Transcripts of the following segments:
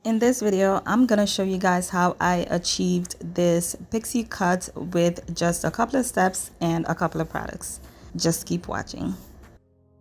In this video, I'm gonna show you guys how I achieved this pixie cut with just a couple of steps and a couple of products. Just keep watching.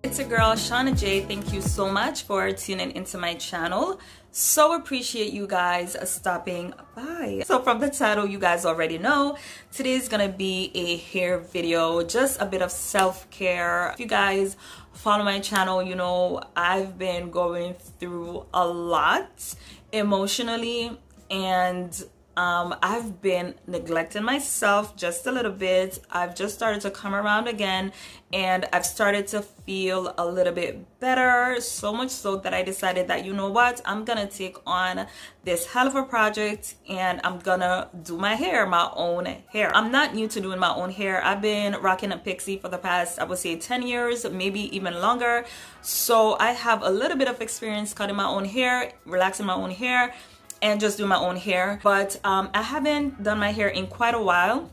It's your girl Shauna J. Thank you so much for tuning into my channel. So appreciate you guys stopping by. So from the title, you guys already know today's gonna be a hair video, just a bit of self-care. If you guys follow my channel, you know I've been going through a lot emotionally, and I've been neglecting myself just a little bit. I've just started to come around again, and I've started to feel a little bit better, so much so that I decided that, you know what, I'm gonna take on this hell of a project and I'm gonna do my hair, my own hair. I'm not new to doing my own hair. I've been rocking a pixie for the past, I would say 10 years, maybe even longer. So I have a little bit of experience cutting my own hair, relaxing my own hair, and just do my own hair. But I haven't done my hair in quite a while,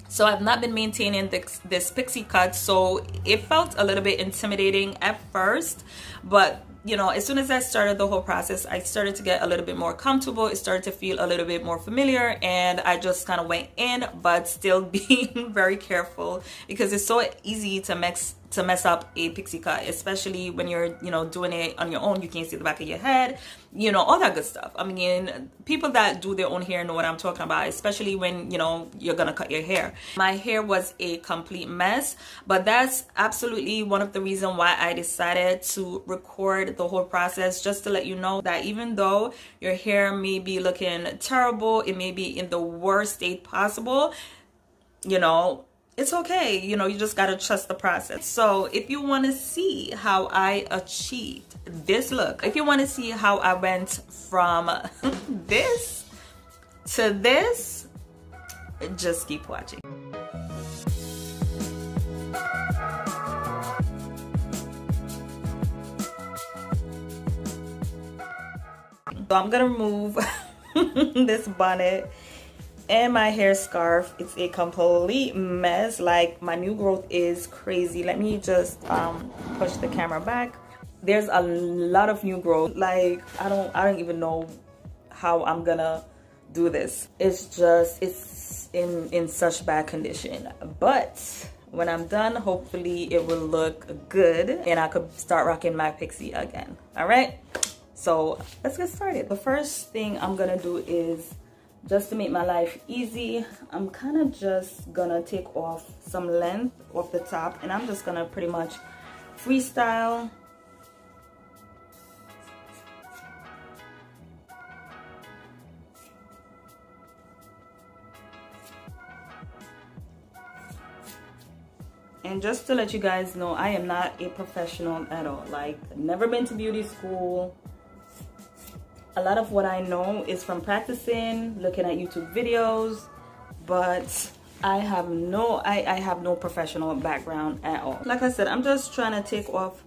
so I've not been maintaining this pixie cut, so it felt a little bit intimidating at first. But you know, as soon as I started the whole process, I started to get a little bit more comfortable. It started to feel a little bit more familiar, and I just kind of went in, but still being very careful, because it's so easy to mess up a pixie cut, especially when you're, you know, doing it on your own. You can't see the back of your head, you know, all that good stuff. I mean, people that do their own hair know what I'm talking about, especially when, you know, you're gonna cut your hair. My hair was a complete mess, but that's absolutely one of the reasons why I decided to record the whole process, just to let you know that even though your hair may be looking terrible, it may be in the worst state possible, you know, it's okay. You know, you just gotta trust the process. So if you want to see how I achieved this look, if you want to see how I went from this to this, just keep watching. So I'm gonna remove this bonnet and my hair scarf. It's a complete mess. Like, my new growth is crazy. Let me just push the camera back. There's a lot of new growth. Like, I don't even know how I'm gonna do this. It's in such bad condition. But when I'm done, hopefully it will look good and I could start rocking my pixie again. All right, so let's get started. The first thing I'm gonna do is, just to make my life easy, I'm kind of just gonna take off some length off the top, and I'm just gonna pretty much freestyle. And just to let you guys know, I am not a professional at all. Like, never been to beauty school. A lot of what I know is from practicing, looking at YouTube videos, but I have no professional background at all. Like I said, I'm just trying to take off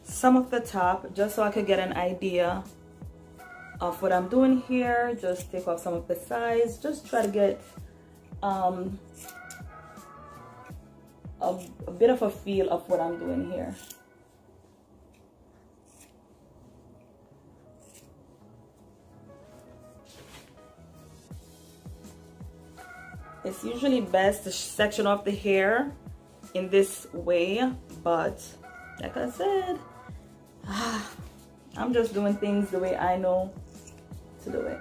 some of the top just so I could get an idea of what I'm doing here. Just take off some of the sides, just try to get a bit of a feel of what I'm doing here. It's usually best to section off the hair in this way, but like I said, I'm just doing things the way I know to do it.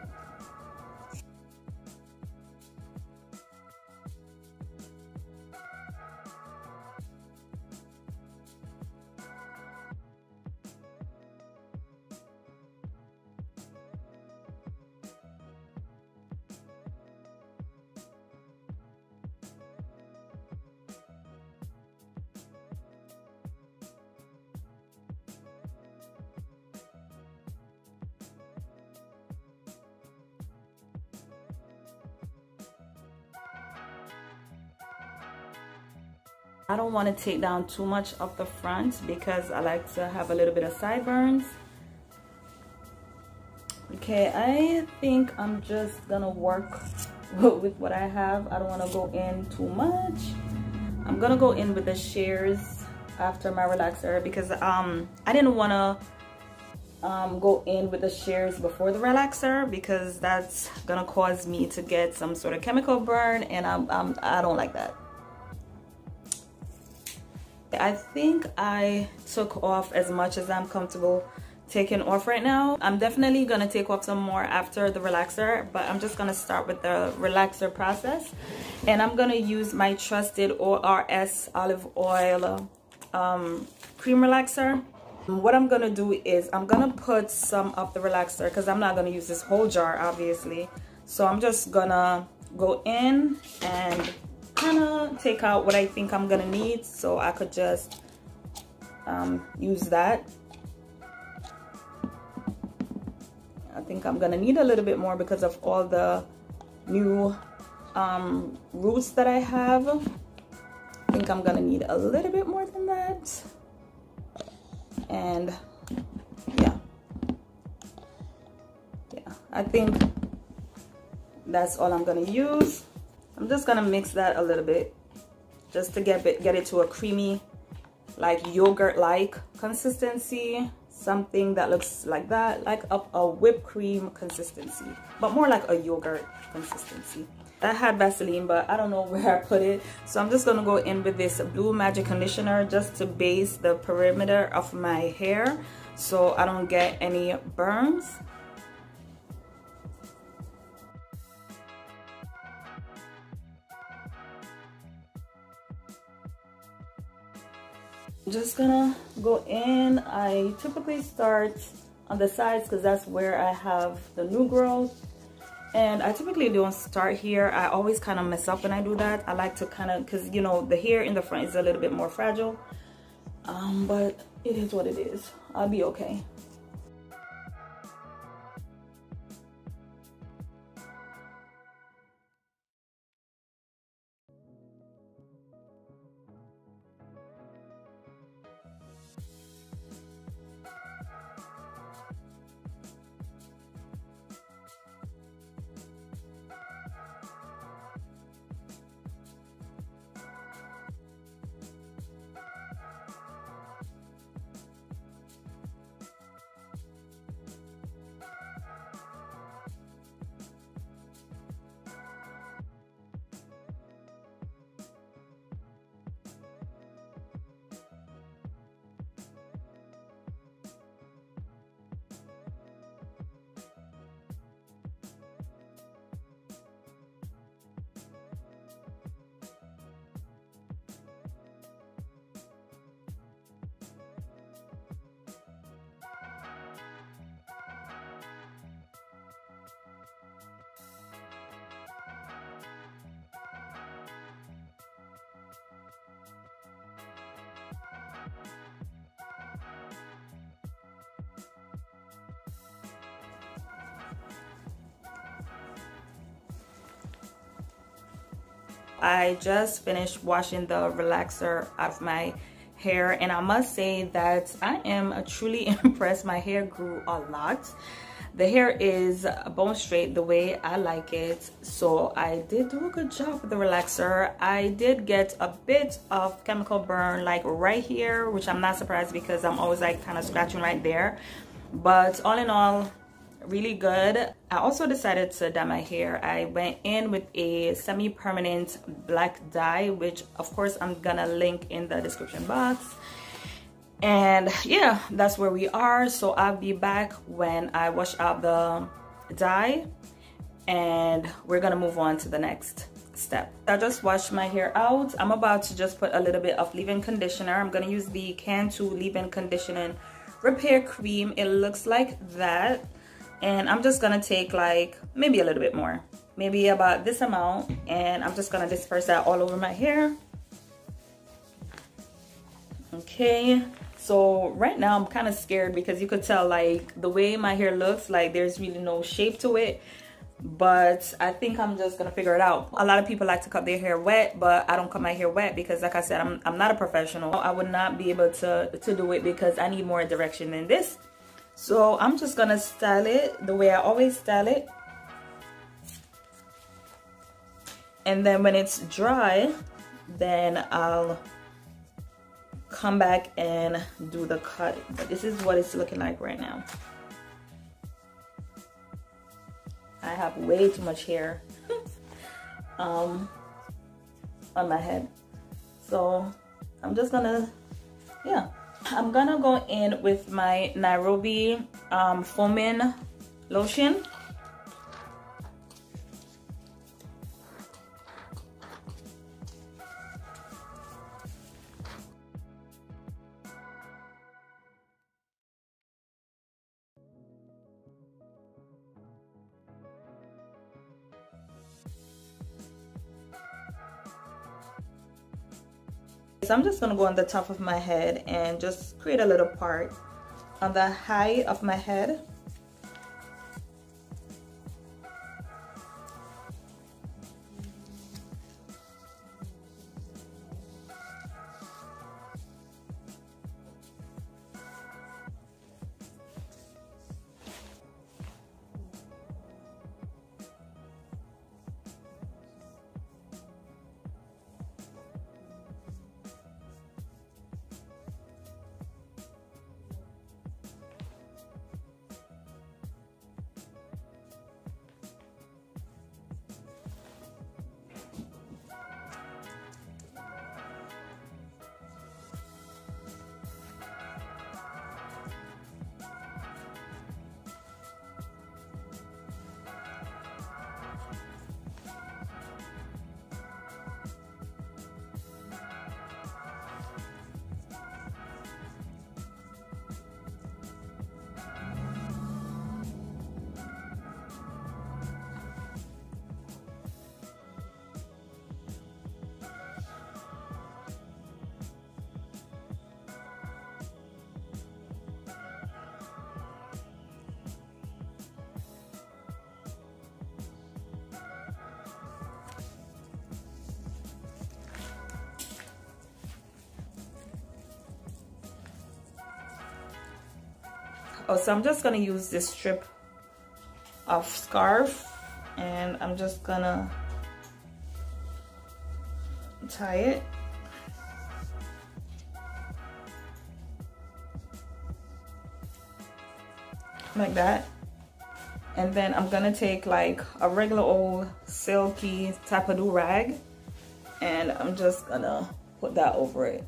I don't want to take down too much of the front because I like to have a little bit of sideburns. Okay, I think I'm just gonna work with what I have. I don't want to go in too much. I'm gonna go in with the shears after my relaxer because I didn't want to go in with the shears before the relaxer, because that's gonna cause me to get some sort of chemical burn, and I don't like that. I think I took off as much as I'm comfortable taking off right now. I'm definitely gonna take off some more after the relaxer, but I'm just gonna start with the relaxer process. And I'm gonna use my trusted ORS olive oil cream relaxer. What I'm gonna do is I'm gonna put some of the relaxer, because I'm not gonna use this whole jar obviously, so I'm just gonna go in and kind of take out what I think I'm gonna need, so I could just use that. I think I'm gonna need a little bit more because of all the new roots that I have. I think I'm gonna need a little bit more than that. And yeah, I think that's all I'm gonna use. I'm just gonna mix that a little bit just to get it to a creamy, like yogurt-like consistency, something that looks like that, like a whipped cream consistency, but more like a yogurt consistency. I had Vaseline, but I don't know where I put it, so I'm just gonna go in with this Blue Magic conditioner just to base the perimeter of my hair so I don't get any burns. I'm just gonna go in. I typically start on the sides because that's where I have the new growth, and I typically don't start here. I always kind of mess up when I do that. I like to kind of, because you know the hair in the front is a little bit more fragile, but it is what it is. I'll be okay. I just finished washing the relaxer out of my hair, and I must say that I am truly impressed. My hair grew a lot. The hair is bone straight the way I like it, so I did do a good job with the relaxer. I did get a bit of chemical burn like right here, which I'm not surprised because I'm always like kind of scratching right there, but all in all, really good. I also decided to dye my hair. I went in with a semi-permanent black dye, which of course I'm gonna link in the description box. And yeah, that's where we are. So I'll be back when I wash out the dye, and we're gonna move on to the next step. I just washed my hair out. I'm about to just put a little bit of leave-in conditioner. I'm gonna use the Cantu Leave-in Conditioning Repair Cream. It looks like that. And I'm just gonna take like maybe a little bit more, maybe about this amount, and I'm just gonna disperse that all over my hair. Okay, so right now I'm kind of scared because you could tell like the way my hair looks, like there's really no shape to it, but I think I'm just gonna figure it out. A lot of people like to cut their hair wet, but I don't cut my hair wet because, like I said, I'm not a professional. I would not be able to do it because I need more direction than this. So I'm just gonna style it the way I always style it, and then when it's dry, then I'll come back and do the cut. But this is what it's looking like right now. I have way too much hair on my head. So I'm just gonna, yeah, I'm gonna go in with my Nairobi foaming lotion. So I'm just gonna go on the top of my head and just create a little part on the height of my head. Oh, so I'm just gonna use this strip of scarf and I'm just gonna tie it. Like that. And then I'm gonna take like a regular old silky type of do-rag and I'm just gonna put that over it.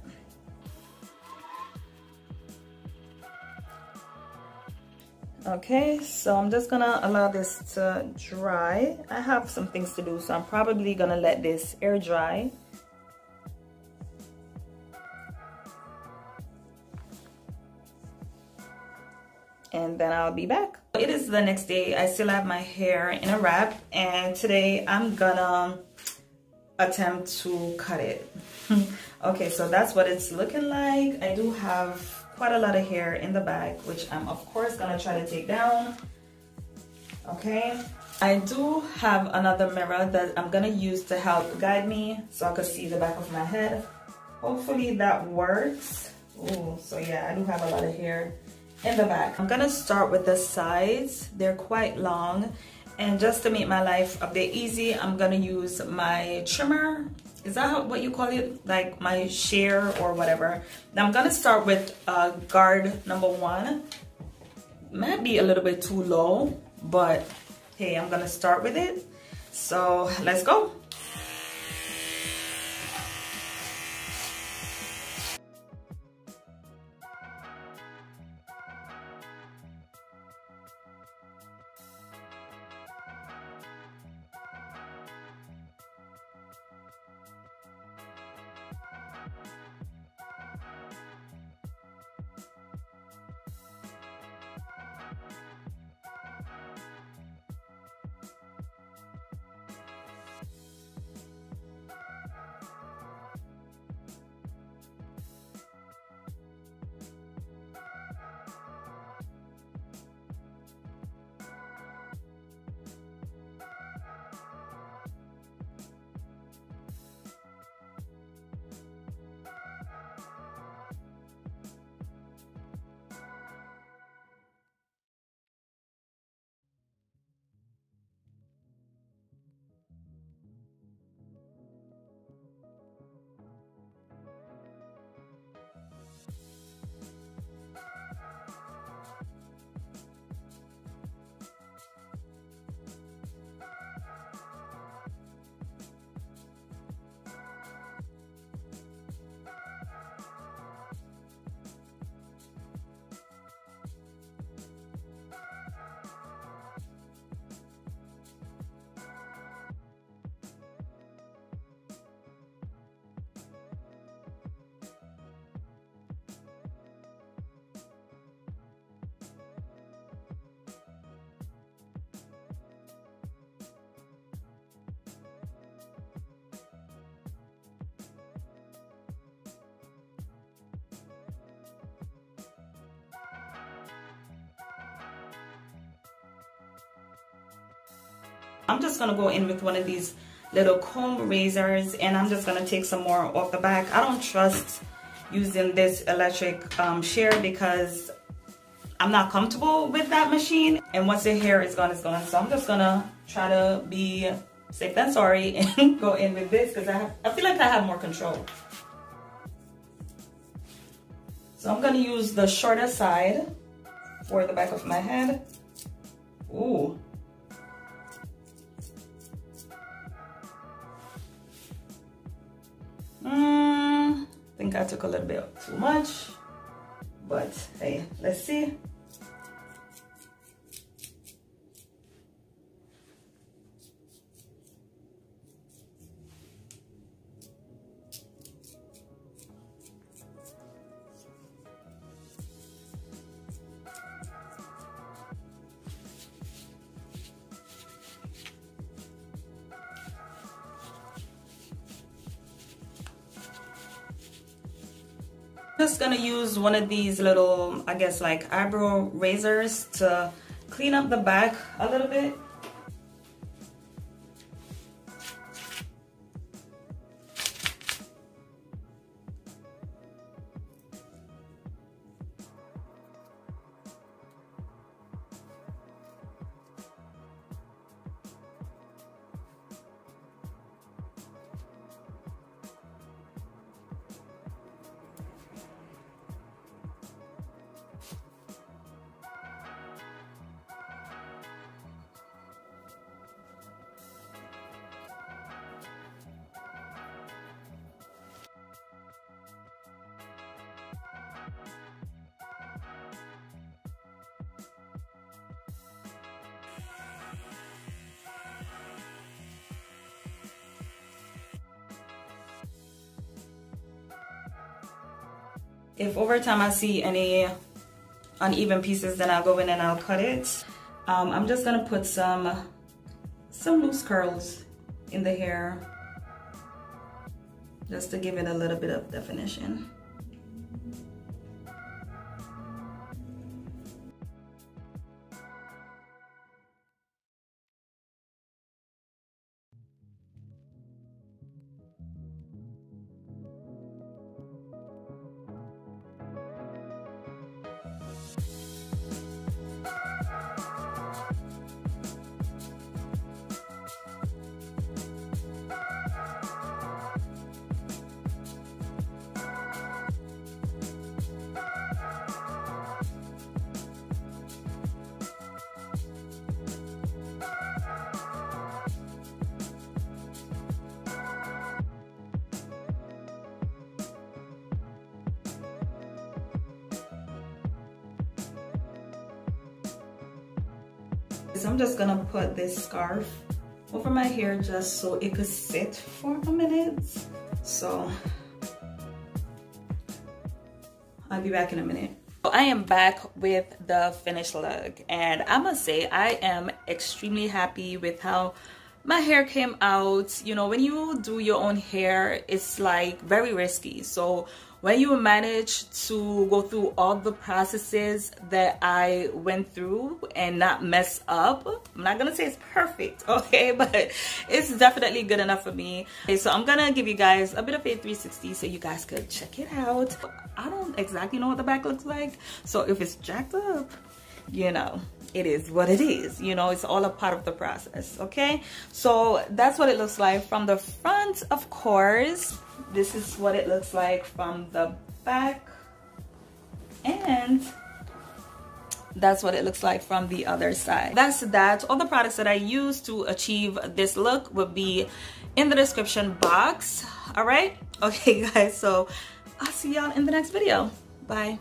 Okay, so I'm just gonna allow this to dry. I have some things to do, so I'm probably gonna let this air dry. And then I'll be back. It is the next day. I still have my hair in a wrap, and today I'm gonna attempt to cut it. Okay, so that's what it's looking like. I do have quite a lot of hair in the back, which I'm of course gonna try to take down. Okay, I do have another mirror that I'm gonna use to help guide me so I can see the back of my head. Hopefully that works. Oh, so yeah, I do have a lot of hair in the back. I'm gonna start with the sides. They're quite long, and just to make my life a bit easy, I'm gonna use my trimmer. Is that what you call it? Like my shear or whatever. Now I'm gonna start with guard number 1. Might be a little bit too low, but hey, I'm gonna start with it. So let's go. I'm just gonna go in with one of these little comb razors, and I'm just gonna take some more off the back. I don't trust using this electric shear because I'm not comfortable with that machine, and once the hair is gone, it's gone. So I'm just gonna try to be safe than sorry and go in with this because I feel like I have more control. So I'm gonna use the shorter side for the back of my head. Ooh. I think I took a little bit too much, but hey, let's see. Just gonna use one of these little, I guess like eyebrow razors to clean up the back a little bit. If over time I see any uneven pieces, then I'll go in and I'll cut it. I'm just gonna put some loose curls in the hair just to give it a little bit of definition. So I'm just gonna put this scarf over my hair just so it could sit for a minute. So I'll be back in a minute. I am back with the finished look, and I must say I am extremely happy with how my hair came out. You know, when you do your own hair, it's like very risky. So when you manage to go through all the processes that I went through and not mess up, I'm not gonna say it's perfect, okay, but it's definitely good enough for me. Okay, so I'm gonna give you guys a bit of a 360 so you guys could check it out. I don't exactly know what the back looks like, so if it's jacked up, you know, it is what it is. You know, it's all a part of the process, okay? So that's what it looks like from the front, of course. This is what it looks like from the back, and that's what it looks like from the other side. That's that. All the products that I use to achieve this look will be in the description box. All right, okay guys, so I'll see y'all in the next video. Bye.